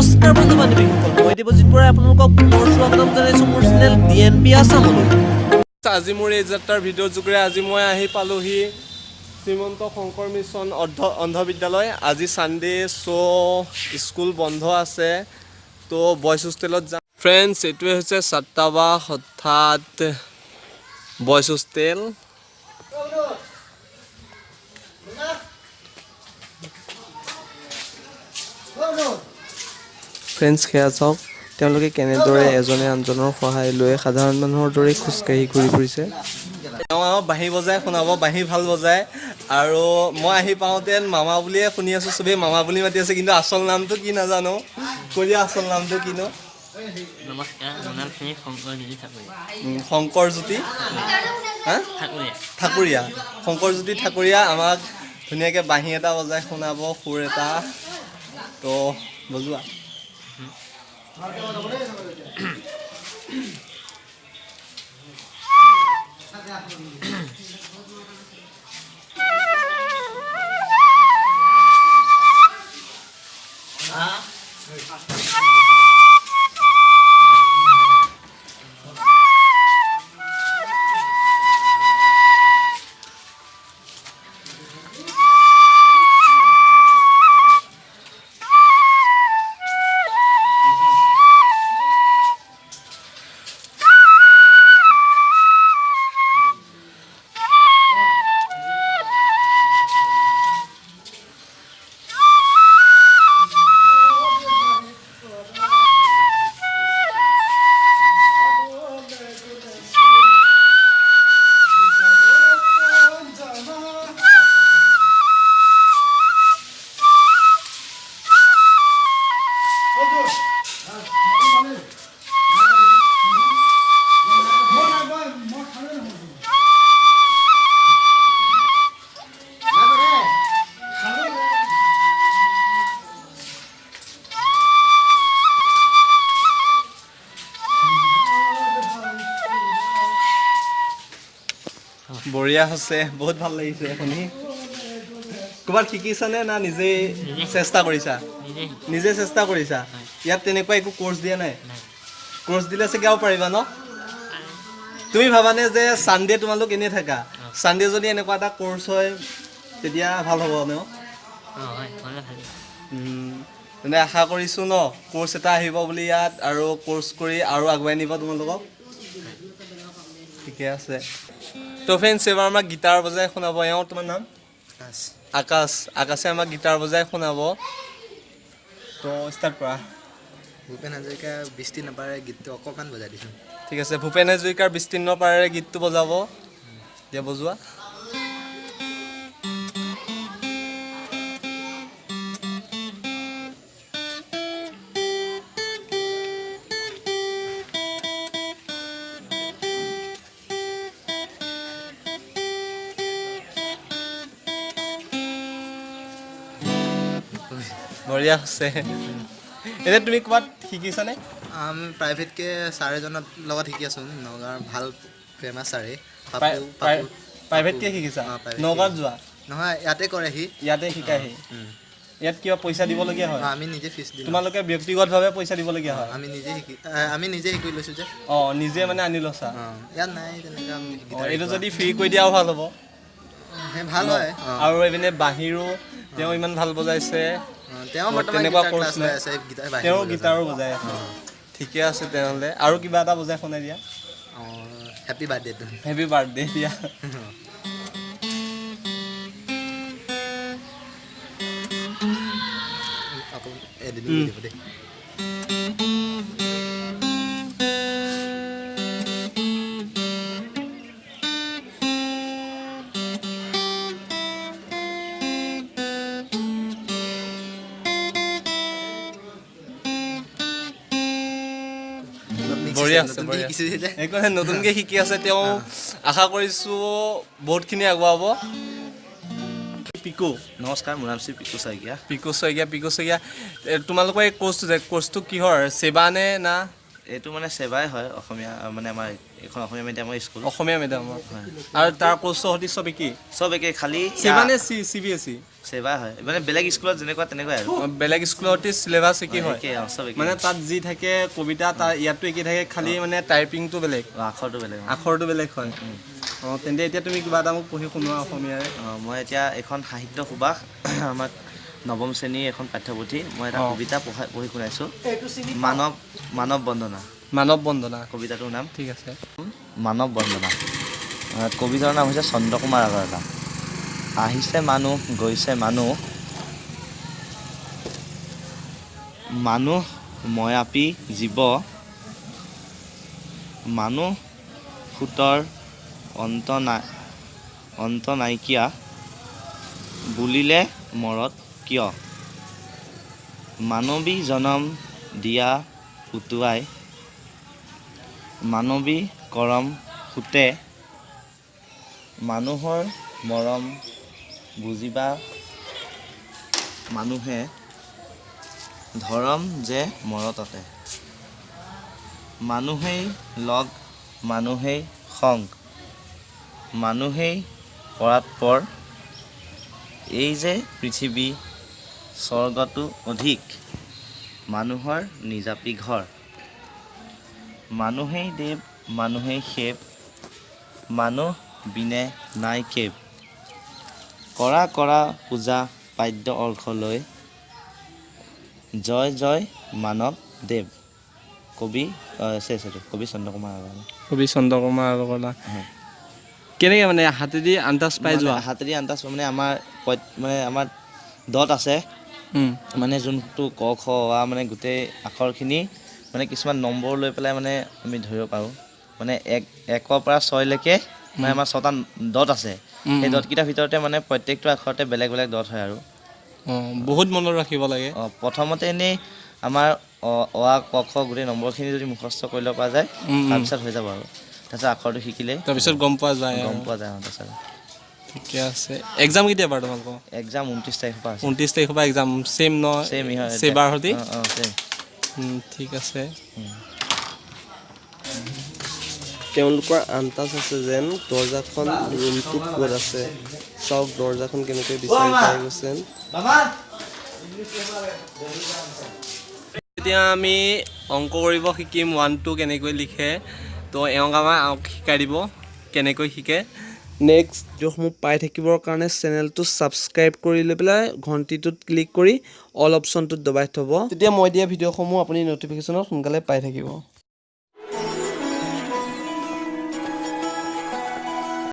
নমস্কাৰ বন্ধু বান্ধৱীসকল, মই দেৱজিৎ বৰাই আপোনালোকক পুনৰ স্বাগতম জনাইছোঁ মোৰ চেনেল DNB আছামলৈ। আজি মোৰ এই যাত্ৰাৰ ভিডিঅ' যোগেৰে আজি মই আহি পালোহি শ্ৰীমন্ত শংকৰ মিছন অন্ধ বিদ্যালয়। আজি ছানডে চ' স্কুল বন্ধ আছে, তো বইজ হোষ্টেলত যাম। ফ্ৰেণ্ডছ, এইটোৱে হৈছে ছাত্ৰাবাস অৰ্থাৎ বইজ হোষ্টেল। ফ্ৰেণ্ডছ, সেয়া চাওক তেওঁলোকে কেনেদৰে এজনে আনজনৰ সহায় লৈ সাধাৰণ মানুহৰ দৰে খোজকাঢ়ি ঘূৰি ফুৰিছে। তেওঁ বাঁহী বজাই শুনাব, বাঁহী ভাল বজায়। আৰু মই আহি পাওঁতে মামা বুলিয়ে শুনি আছোঁ, চবেই মামা বুলি মাতি আছে, কিন্তু আচল নামটো কি নাজানো। কৰি আচল নামটো কিনো? নমস্কাৰ, মোৰ নাম শ্ৰী শংকৰজ্যোতি ঠাকুৰীয়া। শংকৰজ্যোতি ঠাকুৰীয়া। শংকৰজ্যোতি ঠাকুৰীয়া আমাক ধুনীয়াকৈ বাঁহী এটা বজাই শুনাব, সুৰ এটা। তো বজোৱা। বঢ়িয়া হৈছে, বহুত ভাল লাগিছে শুনি। ক'ৰবাত শিকিছানে না নিজেই চেষ্টা কৰিছা? নিজে চেষ্টা কৰিছা? ইয়াত তেনেকুৱা একো কোৰ্চ দিয়া নাই? কোৰ্চ দিলে চাগে আৰু পাৰিবা ন? তুমি ভাবানে যে ছানডে তোমালোক এনেই থাকা, ছানডে যদি এনেকুৱা এটা কোৰ্চ হয় তেতিয়া ভাল হ'ব ন? মানে আশা কৰিছোঁ ন কোৰ্চ এটা আহিব বুলি ইয়াত, আৰু কোৰ্চ কৰি আৰু আগুৱাই নিব তোমালোকক। ঠিকে আছে। তো ফ্ৰেণ্ডছ, এইবাৰ আমাক গীটাৰ বজাই শুনাব। এওঁ তোমাৰ নাম? আকাশ। আকাশে আমাক গীটাৰ বজাই শুনাব। তো ষ্টাৰ্ট কৰা। ভূপেন হাজৰিকাৰ বিস্তীৰ্ণ পাৰেৰে গীতটো অকণমান বজাই দিছোঁ। ঠিক আছে, ভূপেন হাজৰিকাৰ বিস্তীৰ্ণ পাৰেৰে গীতটো বজাব। দিয়া বজোৱা। বঢ়িয়া হৈছে। এনে তুমি ক'ৰবাত শিকিছানে? আমি প্ৰাইভেটকৈ ছাৰ এজনৰ লগত শিকি আছোঁ, নগাঁৱৰ ভাল ফেমাছ ছাৰে। প্ৰাইভেটকৈ শিকিছা? অঁ, প্ৰাইভেট। নগাঁৱত যোৱা? নহয়, ইয়াতে কৰেহি। ইয়াতে শিকাইহি? ইয়াত কিবা পইচা দিবলগীয়া হয়? আমি নিজে ফিজ দিওঁ। তোমালোকে ব্যক্তিগতভাৱে পইচা দিবলগীয়া হয়? আমি নিজে শিকি লৈছোঁ যে। অঁ, নিজে মানে আনি লৈছা? অঁ, ইয়াত নাই তেনেকুৱা। এইটো যদি ফ্ৰী কৰি দিয়াও ভাল হ'ব। সেই ভাল হয়। আৰু এইপিনে বাঁহীৰো তেওঁ ইমান ভাল বজাইছে। তেওঁ বৰ্তমান তেনেকুৱা গীটাৰ কোৰ্চ ক্লাছ লৈ নাই? আছে, তেওঁ গীটাৰো বজাই আছে। ঠিকে আছে তেনেহ'লে। আৰু কিবা এটা বজাই শুনাই দিয়া। অঁ, হেপী বাৰ্থডেটো। হেপী বাৰ্থডে দিয়া। আকৌ এদিন দিব দেই। বঢ়িয়া আছে, বঢ়িয়া। একো নাই, নতুনকৈ শিকি আছে তেওঁ। আশা কৰিছোঁ বহুতখিনি আগুৱাব। পিকু। নমস্কাৰ, মোৰ নাম শ্ৰী পিকু শইকীয়া। পিকু শইকীয়া। তোমালোকৰ এই কোৰ্চটো কিহৰ? সেৱা নে না এইটো মানে সেৱাই হয় অসমীয়া মানে আমাৰ এখন অসমীয়া মিডিয়ামৰ স্কুল অসমীয়া মিডিয়ামৰ আৰু তাৰ কোৰ্চৰ সৈতে চব কি চব একে খালি সেৱা নে CBSE সেৱা হয় মানে বেলেগ স্কুলত যেনেকুৱা তেনেকুৱাই আৰু বেলেগ স্কুলত চিলেবাছ কি হয় একে চব একে মানে তাত যি থাকে কবিতা তাৰ ইয়াতো একে থাকে খালি মানে টাইপিংটো বেলেগ আখৰটো বেলেগ আখৰটো বেলেগ হয় তেন্তে এতিয়া তুমি কিবা এটা মোক পঢ়ি শুনোৱা অসমীয়াৰে মই এতিয়া এখন সাহিত্য সুবাস আমাক নৱম শ্ৰেণীৰ এখন পাঠ্যপুথি মই এটা কবিতা পঢ়ি শুনাইছোঁ মানৱ বন্দনা কবিতাটোৰ নাম ঠিক আছে মানৱ বন্দনা কবিতাৰ নাম হৈছে চন্দ্ৰকুমাৰ আগৰৱালা আহিছে মানুহ গৈছে মানুহ ময়াপী জীৱ মানুহ সুতৰ অন্ত নাইকিয়া বুলিলে মৰত কিয় মানৱী জনম দিয়া উটুৱাই মানৱী কৰম সুতে মানুহৰ মৰম বুজিবা মানুহে ধৰম যে মৰততে মানুহেই লগ মানুহেই সং মানুহেই পৰাৎপৰ এই যে পৃথিৱী স্বৰ্গটো অধিক মানুহৰ নিজাপি ঘৰ মানুহেই দেৱ মানুহেই সেৱ মানুহ বিনে নাই কেৱ কৰা পূজা পাদ্য অৰ্ঘ লৈ জয় জয় মানৱ দেৱ কবি চন্দ্ৰকুমাৰ আগৰৱালা কেনেকৈ মানে হাতেদি আন্দাজ পাই যোৱা হাতেদি আন্দাজ মানে আমাৰ দত আছে মানে যোনটো ক খ অ মানে গোটেই আখৰখিনি মানে কিছুমান নম্বৰ লৈ পেলাই মানে আমি ধৰিব পাৰোঁ মানে 1ৰ পৰা 6লৈকে মানে আমাৰ 6টা দত আছে সেই দতকেইটাৰ ভিতৰতে মানে প্ৰত্যেকটো আখৰতে বেলেগ বেলেগ দত হয় আৰু বহুত মনত ৰাখিব লাগে প্ৰথমতে এনেই আমাৰ অ আ ক খ গোটেই নম্বৰখিনি যদি মুখস্থ কৰি ল'ব পৰা যায় তাৰপিছত হৈ যাব আৰু তাৰপিছত আখৰটো শিকিলে তাৰপিছত গম পোৱা যায় তাৰপিছত ঠিকে আছে এক্সাম কেতিয়া বাৰু তোমালোকৰ এক্সাম 29 তাৰিখৰ পৰা আছে 29 তাৰিখৰ পৰা এক্সাম চেম ন চেবাৰ সৈতে ঠিক আছে তেওঁলোকৰ আন্দাজ আছে যেন দৰ্জাখন ৰুমটো ক'ত আছে চাওক দৰ্জাখন কেনেকৈ বিচাৰি পাই গৈছে এতিয়া আমি অংক কৰিব শিকিম 1 2 কেনেকৈ লিখে তো এওঁক আমাক শিকাই দিব কেনেকৈ শিকে নেক্সট ভিডিঅ'সমূহ পাই থাকিবৰ কাৰণে চেনেলটো ছাবস্ক্ৰাইব কৰি লৈ পেলাই ঘণ্টিটোত ক্লিক কৰি অল অপশ্যনটোত দবাই থ'ব তেতিয়া মই দিয়া ভিডিঅ'সমূহ আপুনি ন'টিফিকেশ্যনত সোনকালে পাই থাকিব